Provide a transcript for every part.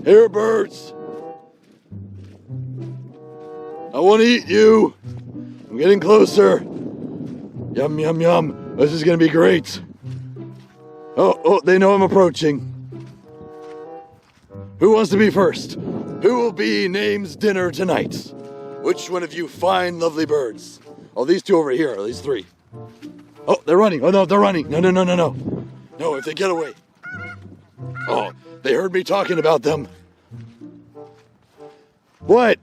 Here, birds. I want to eat you. I'm getting closer. Yum, yum, yum. This is going to be great. Oh, they know I'm approaching. Who wants to be first? Who will be Kname's dinner tonight? Which one of you fine, lovely birds? Oh, these two over here, or these three. Oh, they're running. Oh, no, they're running. No. No, if they get away. Oh, they heard me talking about them. What?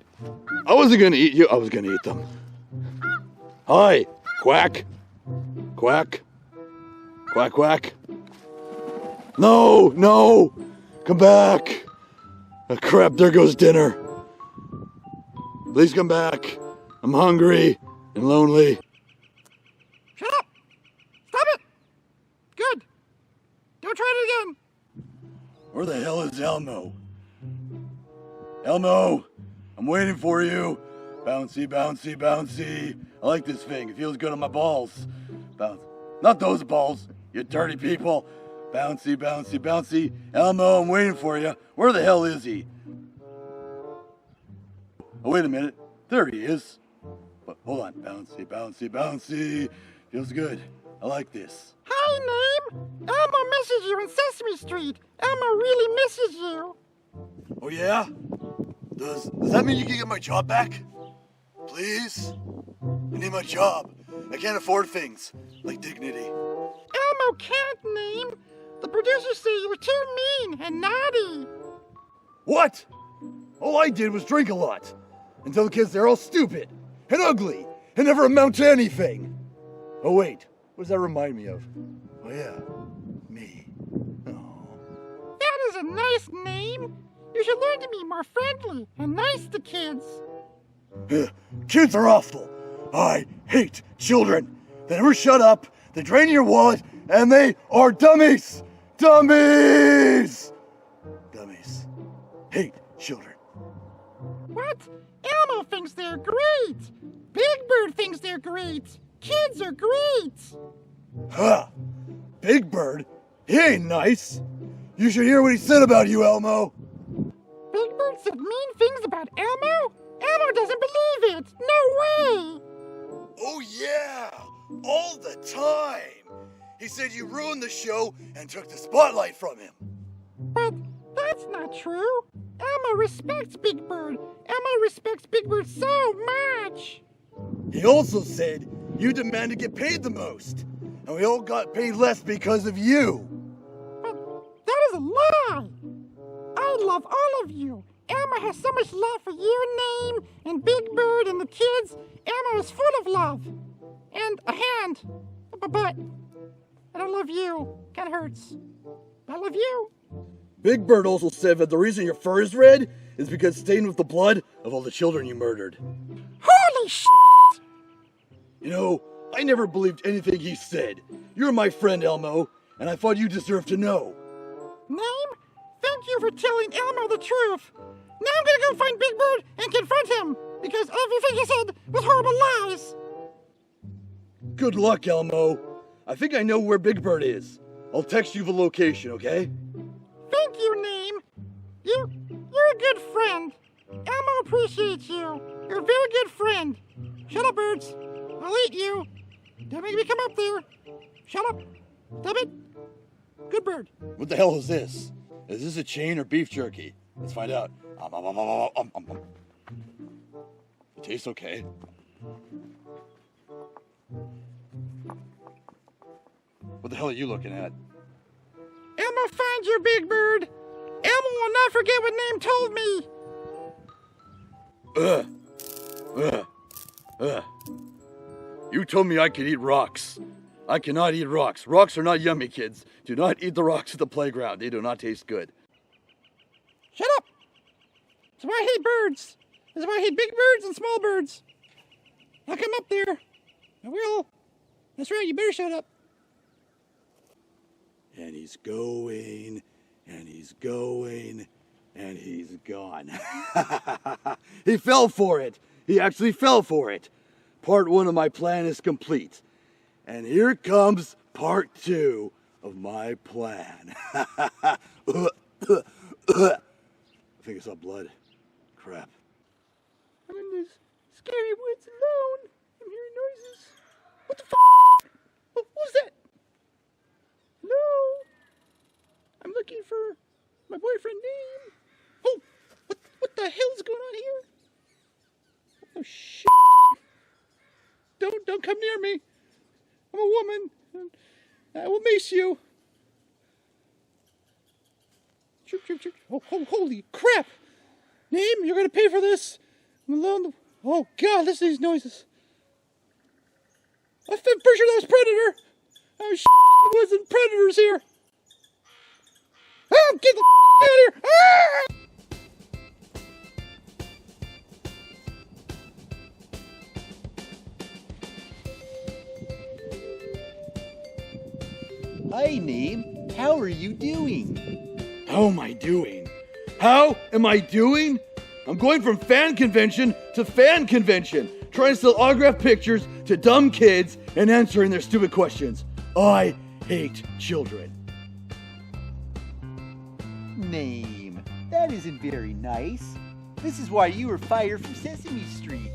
I wasn't going to eat you. I was going to eat them. Hi. Quack. Quack. Quack, quack. No. Come back. Oh, crap, there goes dinner. Please come back. I'm hungry and lonely. Shut up. Stop it. Good. Don't try it again. Where the hell is Elmo? Elmo, I'm waiting for you. Bouncy, bouncy, bouncy. I like this thing. It feels good on my balls. Bounce. Not those balls, you dirty people. Bouncy, bouncy, bouncy. Elmo, I'm waiting for you. Where the hell is he? Oh, wait a minute. There he is. But hold on. Bouncy, bouncy, bouncy. Feels good. I like this. Hi, Kname. Elmo misses you in Sesame Street. Elmo really misses you. Oh, yeah? Does that mean you can get my job back? Please? I need my job. I can't afford things like dignity. Elmo can't, Kname. The producers say you're too mean and naughty. What? All I did was drink a lot and tell the kids they're all stupid and ugly and never amount to anything. Oh, wait. What does that remind me of? Oh, yeah. Me. Oh. That is a nice name. You should learn to be more friendly and nice to kids. Kids are awful. I hate children. They never shut up, they drain your wallet, and they are dummies! Dummies! Dummies. Hate children. What? Elmo thinks they're great. Big Bird thinks they're great. Kids are great. Ha! Big Bird? He ain't nice. You should hear what he said about you, Elmo. Big Bird said mean things about Elmo? Elmo doesn't believe it. No way. Oh, yeah. All the time. He said you ruined the show and took the spotlight from him. But that's not true. Elmo respects Big Bird. Elmo respects Big Bird so much. He also said you demand to get paid the most, and we all got paid less because of you. But that is a lie. I love all of you. Elmo has so much love for you, Kname, and Big Bird and the kids. Elmo is full of love. And a hand up a butt. I don't love you. Kinda hurts. I love you. Big Bird also said that the reason your fur is red is because it's stained with the blood of all the children you murdered. Holy shit! You know, I never believed anything he said. You're my friend, Elmo, and I thought you deserved to know. Kname, thank you for telling Elmo the truth. Now I'm gonna go find Big Bird and confront him, because everything he said was horrible lies. Good luck, Elmo. I think I know where Big Bird is. I'll text you the location, okay? Thank you, Kname. You're a good friend. Elmo appreciates you. You're a very good friend. Shut up, birds. I'll eat you. Don't make me come up there. Shut up. Stop it. Good bird. What the hell is this? Is this a chain or beef jerky? Let's find out. It tastes okay. What the hell are you looking at? Elmo finds you, Big Bird. Elmo will not forget what Kname told me. You told me I could eat rocks. I cannot eat rocks. Rocks are not yummy, kids. Do not eat the rocks at the playground. They do not taste good. Shut up. That's why I hate birds. That's why I hate big birds and small birds. I'll come up there. I will. That's right, you better shut up. And he's going, and he's going, and he's gone. He fell for it. He actually fell for it. Part 1 of my plan is complete. And here comes part 2 of my plan. think I saw blood. Crap. I'm in this scary woods alone. I'm hearing noises. What the f***? What was that? Hello? I'm looking for my boyfriend Kname. Oh, what the hell's going on here? Oh shit! Don't come near me. I'm a woman. I will mace you. Shoot. Oh, holy crap! Kname, you're gonna pay for this. I'm alone. Oh God, listen to these noises. I'm pretty sure that was Predator. Oh shit! There wasn't predators here. Oh, get the out of here! Ah! Hi, Kname. How are you doing? How am I doing? How am I doing? I'm going from fan convention to fan convention, trying to sell autographed pictures to dumb kids and answering their stupid questions. I hate children. Kname, that isn't very nice. This is why you were fired from Sesame Street.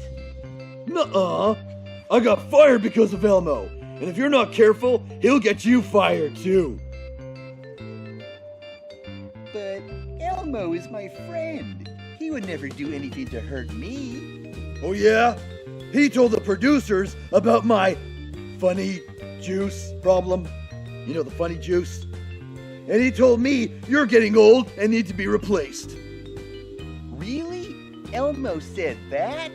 Nuh-uh. I got fired because of Elmo. And if you're not careful, he'll get you fired too. But Elmo is my friend. He would never do anything to hurt me. Oh yeah? He told the producers about my funny juice problem. You know, the funny juice? And he told me you're getting old and need to be replaced. Really? Elmo said that?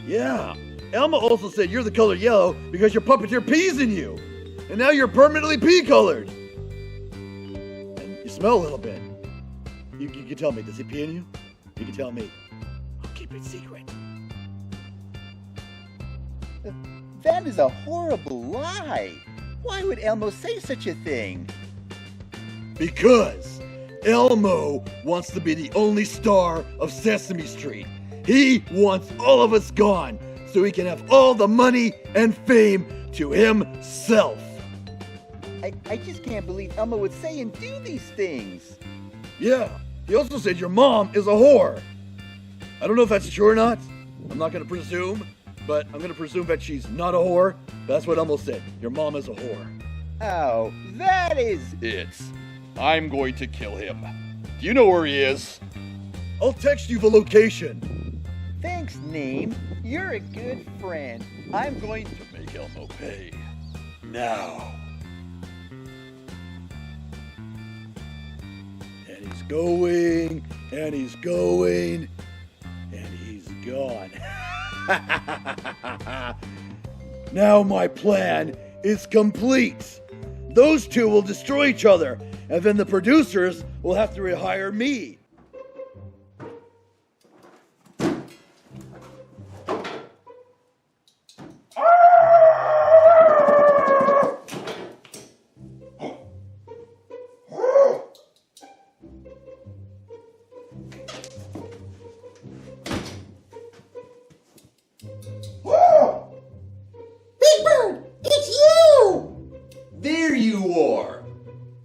Yeah. Elmo also said you're the color yellow because your puppeteer pees in you. And now you're permanently pea-colored. And you smell a little bit. You can tell me, does he pee in you? You can tell me. I'll keep it secret. That is a horrible lie. Why would Elmo say such a thing? Because Elmo wants to be the only star of Sesame Street. He wants all of us gone so he can have all the money and fame to himself. I just can't believe Elmo would say and do these things. Yeah, he also said your mom is a whore. I don't know if that's true or not. I'm not going to presume, but I'm going to presume that she's not a whore. That's what Elmo said. Your mom is a whore. Oh, that is... I'm going to kill him. Do you know where he is? I'll text you the location. Thanks, Kname. You're a good friend. I'm going to... Make Elmo pay. Now. And he's going, and he's going, and he's gone. Now my plan is complete. Those two will destroy each other, and then the producers will have to rehire me. Big Bird, it's you! There you are.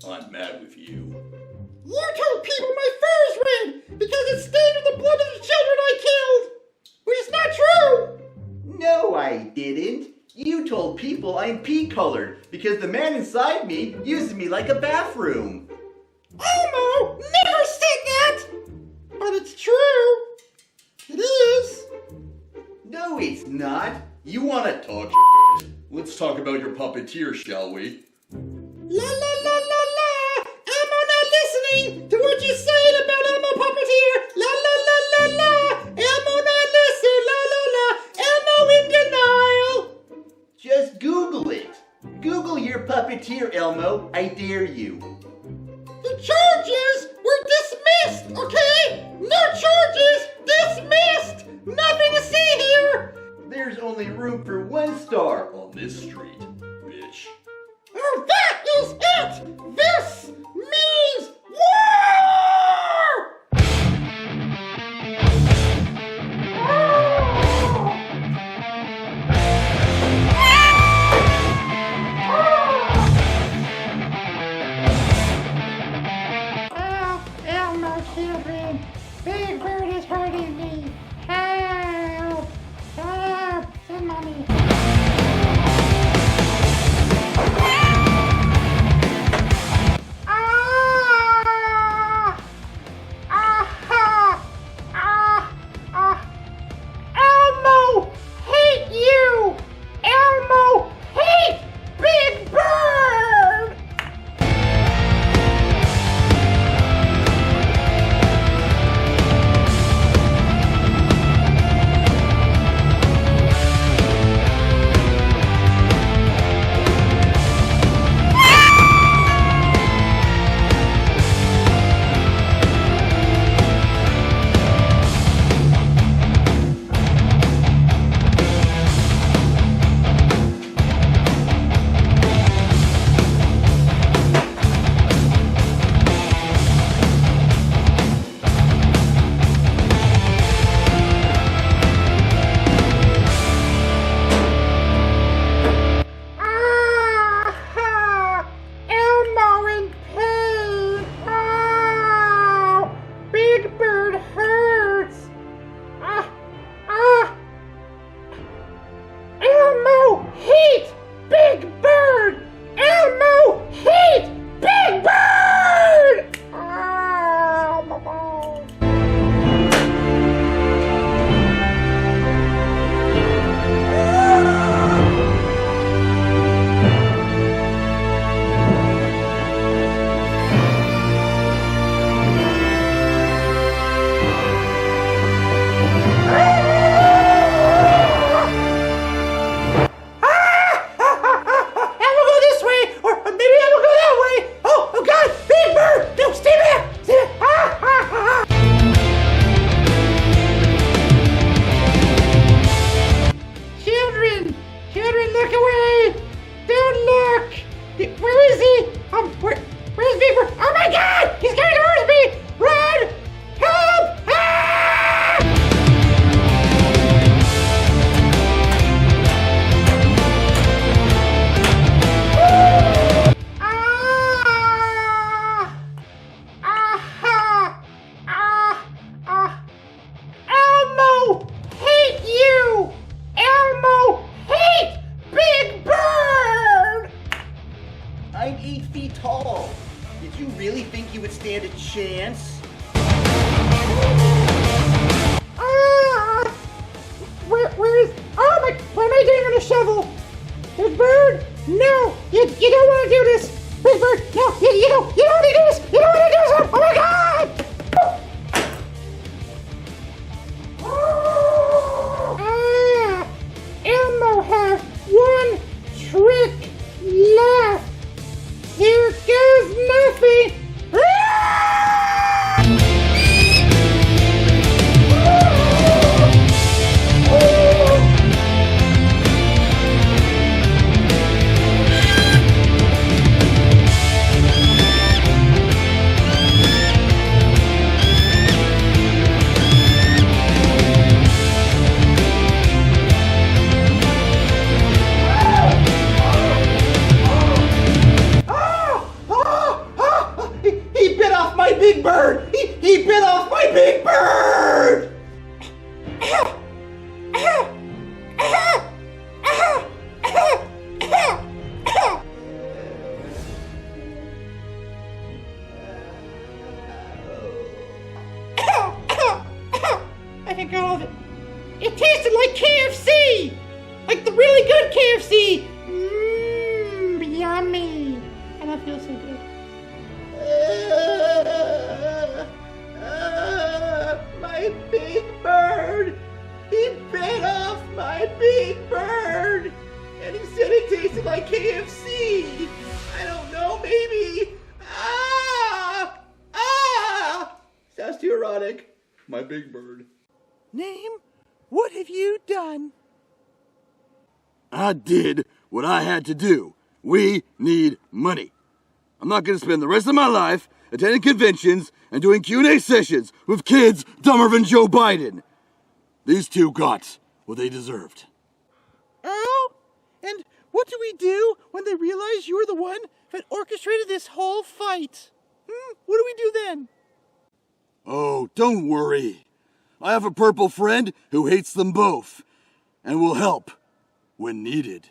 I'm mad with you. You told people my fur is red because it's stained with the blood of the children I killed! Which is not true! No, I didn't. You told people I'm pea-colored because the man inside me uses me like a bathroom. Elmo never said that! But it's true. It is. No, it's not. You want to talk? Let's talk about your puppeteer, shall we? La la la la la! Elmo not listening to what you're saying about Elmo puppeteer! La la la la la! Elmo not listening! La la la! Elmo in denial! Just Google it. Google your puppeteer, Elmo. I dare you. The charges were dismissed, okay? No charges! Dismissed! Nothing to see here! There's only room for one star. On this street, bitch. Oh, that is it! This means war! Elmo killed children! Big Bird is hurting me! Help! Help! Send mommy! Elmo! Hate you! Elmo! Hate Big Bird! Elmo in pain! Oh, Big Bird hurts! Elmo hate Big Bird! Elmo hate Big Bird! Ah, my balls. I will go this way, or maybe I will go that way. Oh God, Big Bird! No, stay back! Stay back! Children, look away! Don't look! Where is he? Where's Big Bird? Oh my God! He's coming towards me! Run! Help! Ah! Elmo, hate you! Elmo, hate Big Bird! I'm 8 feet tall. Did you really think you would stand a chance? What am I doing on a shovel? Big Bird, no, you don't want to do this. Big Bird, no, you don't want to do this. You don't want to do this. Oh my God! Elmo has one trick left. Here goes nothing. He bit off my Big Bird! He bit off my Big Bird! I think all of it. It tasted like KFC! Like the really good KFC! Mmm, yummy! And I feel so good. My Big Bird! He bit off my Big Bird! And he said it tasted like KFC! I don't know, maybe! Sounds too erotic. My Big Bird. Kname, what have you done? I did what I had to do. We need money. I'm not going to spend the rest of my life attending conventions and doing Q&A sessions with kids dumber than Joe Biden. These two got what they deserved. Oh, and what do we do when they realize you're the one that orchestrated this whole fight? What do we do then? Oh, don't worry. I have a purple friend who hates them both and will help when needed.